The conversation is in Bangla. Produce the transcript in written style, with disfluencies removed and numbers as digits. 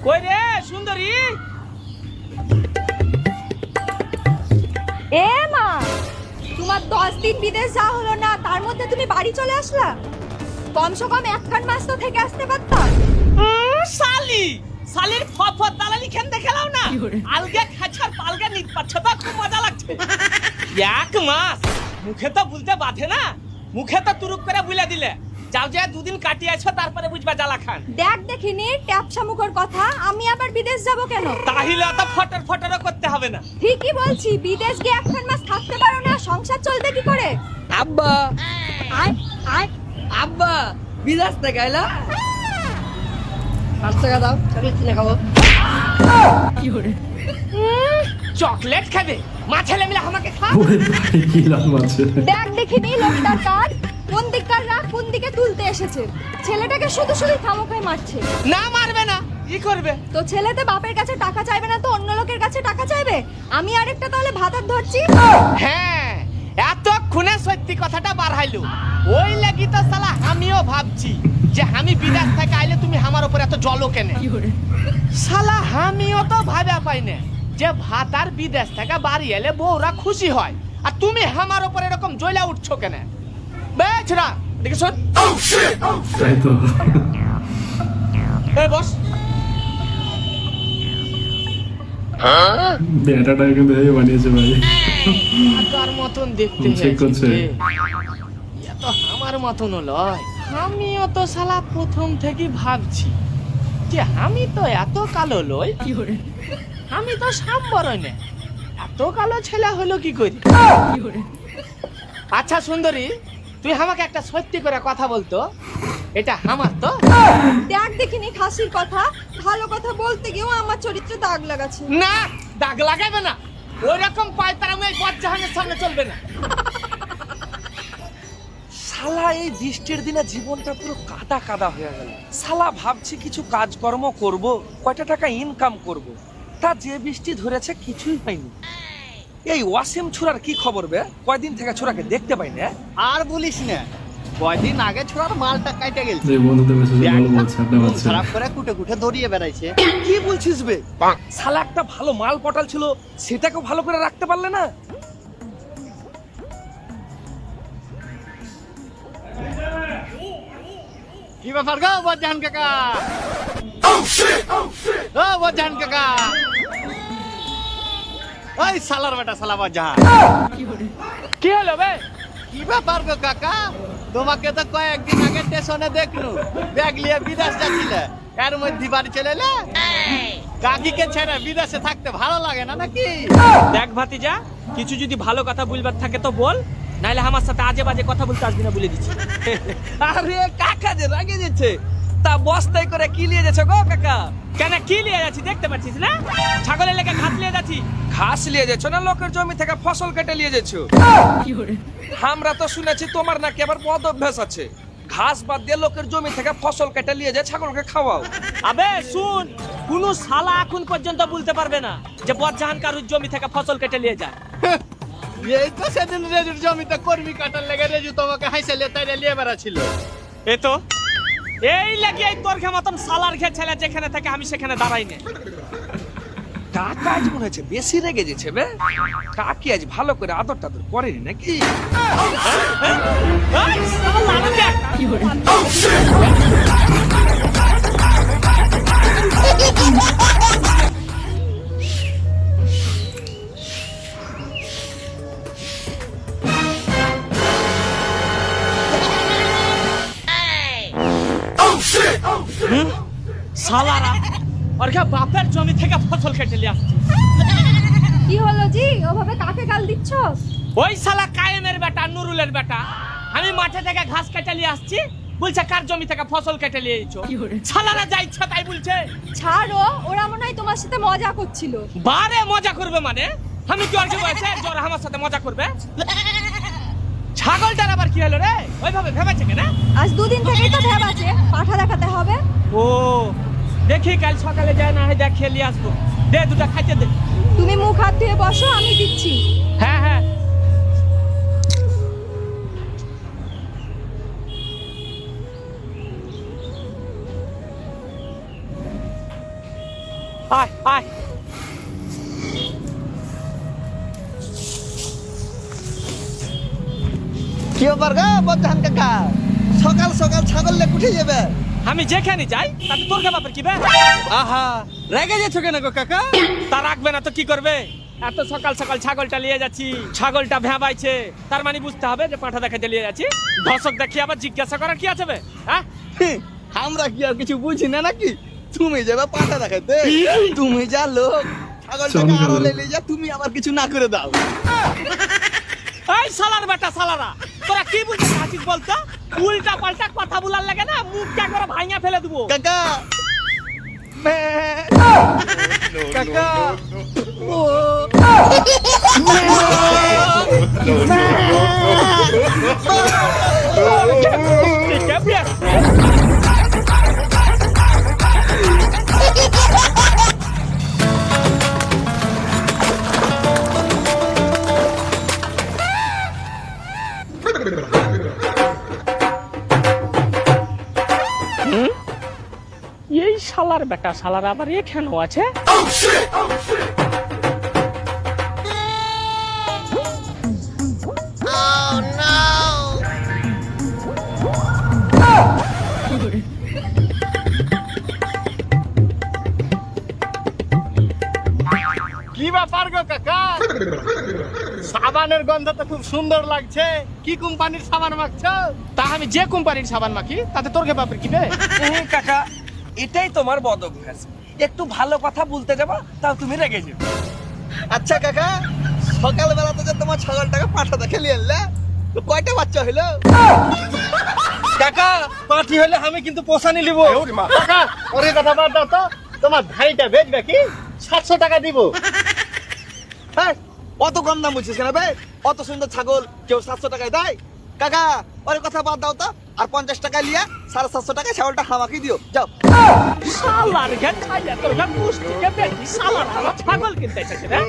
কই রে সুন্দরী? এ মা, তোমার 10 দিন বিদেশ যাওয়া হলো না, তার মধ্যে তুমি বাড়ি চলে আসলা। কমসে কম একখান মাস তো থেকে আসতে পারতাম। শালি শালির ফফত দালালি খেন দেখালাও না, আলগে খাছার পালগে নিত পাচ্ছ তো, খুব মজা লাগছে। এক মাস মুখে তো বলতে বাধে না, মুখে তো তুরুক করে বুলে দিলে। যাও যে দুদিন কাটিয়েছ, তারপরে বুঝবা জ্বালা খান। দেখ দেখিনি ট্যাপসা মুখের কথা, আমি আবার বিদেশ যাব কেন? তাহলে তো ফটর ফটরও করতে হবে না। ঠিকই বলছি, বিদেশ গিয়ে একখান মাস থাকতে পারো না, সংসার চলবে কি করে? আব্বা আয় আয়, আব্বা বিদেশ থেকে আইলা, 5 টাকা দাও, চকলেট কিনে খাবো। চকলেট খাবে? মা ছেলে মিলে আমাকে খা। ওরে ভাই কি লাভ আছে। দেখ দেখিনি লোকটার কাজ, কোন দিককার রাগ কোন দিকে তুলতে এসেছে। ছেলেটাকে শুধু শুধু খামোখায় মারছে। না মারবে না, কি করবে? তো ছেলেতে বাপের কাছে টাকা চাইবে না তো অন্য লোকের কাছে টাকা চাইবে? আমি আরেকটা তাহলে ভাতার ধরছি। হ্যাঁ, এতক্ষণে সত্যি কথাটা বার হাইলো। ওই লাগি তো শালা আমিও ভাবছি যে আমি বিদেশ থেকে আইলে তুমি আমার উপর এত জলো কেনে। শালা আমিও তো ভাবা পাই না যে ভাতার বিদেশ থেকে বাড়ি এলে বউরা খুশি হয়, আর তুমি আমার উপর এরকম জ্বলা উঠছো কেন? বেছরা দেখে শোন। তাই তো। এই বস। ব্যাটাটা কিন্তু এই বানিয়েছে ভাই। আগার মতন দেখতে চেক করছে। এ তো আমার মতন লয়। আমিও তো শালা প্রথম থেকে ভাবছি যে আমি তো এত কালো লই, আমি তো সাম্বরই না, এত কালো ছেলে হলো কি করি? আচ্ছা সুন্দরী, তুই আমাকে একটা সত্যি করে কথা বলতো, এটা আমার তো? দেখ দেখিনি খাসির কথা, ভালো কথা বলতে গিয়েও আমার চরিত্রে দাগ লাগাচ্ছে। না, দাগ লাগাবে না, ওই রকম পায়তারামি এই বজ্জাহানের সামনে চলবে না। শালা এই বৃষ্টির দিনে জীবনটা পুরো কাদা কাদা হয়ে গেল। শালা ভাবছি কিছু কাজকর্ম করব, কয়টা টাকা ইনকাম করব, তা যে বৃষ্টি ধরেছে কিছুই হয়নি। এই ওয়াসিম ছুরার কি খবর বে? কয়দিন থেকে ছুরাকে দেখতে পাই না। আর বলিস না, কয়দিন আগে ছোড়ার মালটা কাইটে গেছে। যে বন্ধুদের মেসেজে ভালো বলছে, আড্ডা মারছে। খারাপ করে কুটে কুটে দড়িয়ে বেড়াইছে। কি বলছিস বে? শালা একটা ভালো মাল পটাল ছিল, সেটাকেও ভালো করে রাখতে পারলে না। কি ব্যাপার গো বজ্জান কাকা? ও বজ্জান কাকা, ওই শালার বেটা শালা বজ্জান। কি হলো বে? কি ব্যাপার গো কাকা? তোমাকে তো কয়েকদিন আগে স্টেশনে দেখলু, ব্যাগ নিয়ে বিদেশ যাচ্ছিলে, এর মধ্যে বাড়ি চলে এলে। কাকিকে ছেড়ে বিদেশে থাকতে ভালো লাগে না নাকি? দেখ ভাতিজা, কিছু যদি ভালো কথা বলবার থাকে তো বল, নাইলে আমার সাথে আজে বাজে কথা বলতে আসবি না, বলে দিচ্ছি। আরে কাকা যে রাগে যাচ্ছে, তা বস্তায় করে কি নিয়ে যাচ্ছে গো কাকা? কেন কি নিয়ে যাচ্ছি দেখতে পাচ্ছিস না? ছাগলের লেগে ঘাস নিয়ে যাচ্ছি। ঘাস নিয়ে যাচ্ছ না লোকের জমি থেকে ফসল কেটে নিয়ে যাচ্ছ? আমরা তো শুনেছি তোমার নাকি আবার বদ অভ্যাস আছে, ঘাস বাদ দিয়ে লোকের জমি থেকে ফসল কেটে নিয়ে যায় ছাগলকে খাওয়াও। আবে শুন, কোন শালা এখন পর্যন্ত বলতে পারবে না যে বজ্জাহান কারুর জমি থেকে ফসল কেটে নিয়ে যায়। এই তো সেদিন রেজুর জমিতে কর্মী কাটার লেগে রেজু তোমাকে হাইসেলে তাইলে নিয়ে বেড়াচ্ছিল। এ তো এই লাগিয়ে তোর খে মতন শালার খে ছেলে যেখানে থাকে আমি সেখানে দাঁড়াই না। কাকা আজ মনে হচ্ছে বেশি রেগে যেছে বে। কাকি আজ ভালো করে আদর টাদর করেনি নাকি? এই, শালা লালুকে একটা। শালারা আর কে বাপের জমি থেকে ফসল কেটে নিয়ে আসছে। কি হলো জি, ওভাবে কাকে গাল দিচ্ছ? ওই শালা কায়েমের বেটা নুরুলের বেটা, আমি মাঠে থেকে ঘাস কেটে নিয়ে আসছি, বলছে কার জমি থেকে ফসল কেটে নিয়ে এসেছো। শালারা যা ইচ্ছা তাই বলছে। ছাড়ো, ওরা মনে হয় তোমার সাথে মজা করছিল। বারে মজা করবে মানে? আমি কি অর্জন বয়সে জ্বর আমার সাথে মজা করবে? ছাগলটার আবার কি হলো রে? ওইভাবে ভেবেছে কেন? আজ 2 দিন থেকেই তো ভেবাছে পাঠা দেখাতে হবে। ও দেখি কাল সকালে যায় না হয় দেখ খেলিয়ে আসবো। দে দুটা খাইতে দে। তুমি মুখ হাত ধুয়ে বসো, আমি দিচ্ছি। হ্যাঁ হ্যাঁ। আয় আয় কি ব্যাপার গো বদ্ধান কাকা, সকাল সকাল ছাগল লে উঠে যাবে? আমি যেখানে যাই তাতে তোর বাপের কি বে? আহা, রেগে যাচ্ছ কেন গো কাকা? তা রাখবে না তো কি করবে? এত সকাল সকাল ছাগলটা নিয়ে যাচ্ছি, ছাগলটা ভেবাইছে, তার মানে বুঝতে হবে যে পাঁঠা দেখাতে নিয়ে যাচ্ছি। দর্শক দেখি আবার জিজ্ঞাসা করার কি আছে বে? হ্যাঁ, আমরা কি আর কিছু বুঝি না নাকি? তুমি যাবে পাঠা দেখাতে, তুমি যা লোক, ছাগলটাকে আরো লেলে যা, তুমি আবার কিছু না করে দাও। এই শালার বেটা শালারা, তোরা কি বুঝতে আছিস বলতো? উল্টা পাল্টা কথা বলার লাগে না, মুখটা একবার ভাঙা ফেলে দেবো। কাকা কাকা ঠিক আছে। এই শালার বেটা শালার আবার এখানেও আছে। কি ব্যাপার গো কাকা? সাবানের গন্ধ তো খুব সুন্দর লাগছে। কি কোম্পানির সাবান মাখছো? তা আমি যে কোম্পানির সাবান মাখি তাতে তোর কে বাপের কি বে? কাকা, এটাই তোমার বদ অভ্যাস। একটু ভালো কথা বলতে যাবা তাও তুমি রেগে যাও। আচ্ছা কাকা, সকালবেলাতে যে তোমার ছাগলটাকে পাঠা দেখে নিয়ে এলে, তো কয়টা বাচ্চা হইলো? কাকা, পাঠি হলে আমি কিন্তু পোষানি নিব। কাকা, ওরে কথা বাদ দাও তো, তোমার ভাইটা বেচবে কি? 700 টাকা দিব। হ্যাঁ, অত কম দাম বুঝছিস কেন বে? অত সুন্দর ছাগল কেউ 700 টাকায় দেয়? কাকা, ওরে কথা বাদ দাও তো, আর 50 টাকা লিয়া 750 টাকায় ছাগলটা হামাকি দিও, যাও। শালার ঘাট খাইয়া তোর ঘাট পুষ্টিকে বেশি শালার আমার ছাগল কিনতে এসেছে রে।